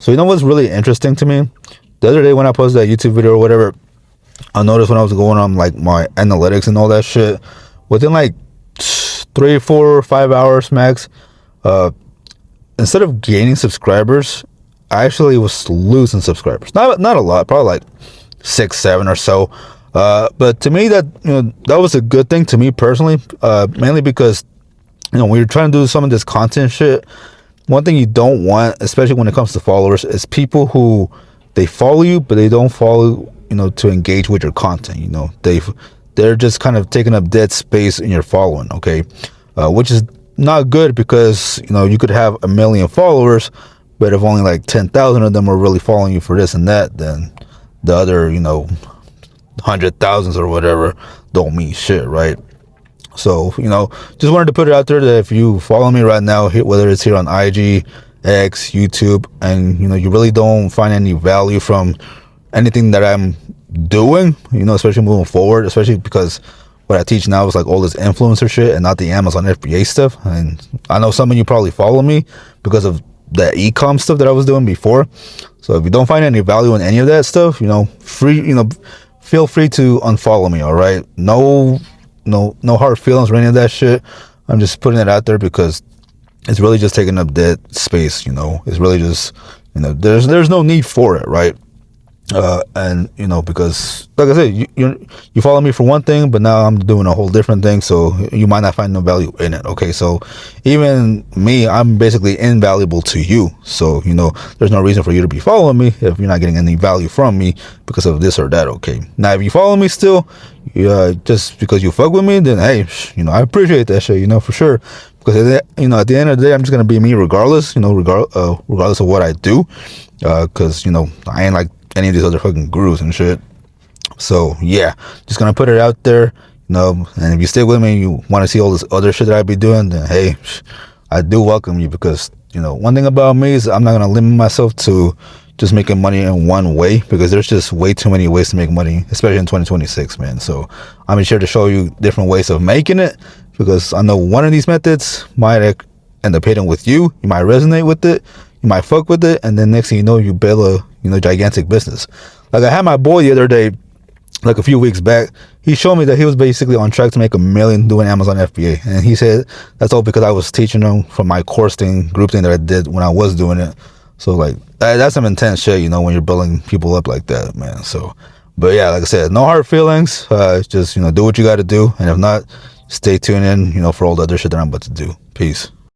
So you know what's really interesting to me? The other day when I posted that YouTube video or whatever, I noticed when I was going on like my analytics and all that shit, within like 3, 4, 5 hours max, uh, instead of gaining subscribers, I actually was losing subscribers. Not a lot, probably like 6, 7 or so. But to me, that was a good thing to me personally. Mainly because when you're trying to do some of this content shit, one thing you don't want, especially when it comes to followers, is people who they follow you, but they don't follow, to engage with your content. They're just kind of taking up dead space in your following. Okay, which is not good because you could have 1 million followers, but if only like 10,000 of them are really following you for this and that, then the other 100,000s or whatever don't mean shit, right? So, just wanted to put it out there that if you follow me right now, whether it's here on IG, X, YouTube, and, you really don't find any value from anything that I'm doing, especially moving forward, especially because what I teach now is like all this influencer shit and not the Amazon FBA stuff. And I know some of you probably follow me because of the e-com stuff that I was doing before. So if you don't find any value in any of that stuff, feel free to unfollow me. All right. No hard feelings or any of that shit. I'm just putting it out there because it's really just taking up dead space. It's really just, there's no need for it, right? And because like I said, you follow me for one thing, but now I'm doing a whole different thing, so you might not find no value in it. Okay, so even me, I'm basically invaluable to you, so there's no reason for you to be following me if you're not getting any value from me because of this or that. Okay, now if you follow me still, just because you fuck with me, then hey, I appreciate that shit, for sure, because at the end of the day, I'm just gonna be me regardless, regardless of what I do, because I ain't like any of these other fucking gurus and shit. So yeah, just gonna put it out there, and if you stay with me, you want to see all this other shit that I be doing, then hey, I do welcome you, because one thing about me is I'm not gonna limit myself to just making money in one way, because there's just way too many ways to make money, especially in 2026, man. So I'm here to show you different ways of making it, because I know one of these methods might end up hitting with you. You might resonate with it, you might fuck with it, and then next thing you know, you build a gigantic business. Like I had my boy the other day, like a few weeks back, he showed me that he was basically on track to make 1 million doing Amazon FBA, and he said that's all because I was teaching him from my course group thing that I did when I was doing it. So like that's some intense shit, when you're building people up like that, man. So, but yeah, like I said, no hard feelings. Just do what you got to do, and if not, stay tuned in, for all the other shit that I'm about to do. Peace.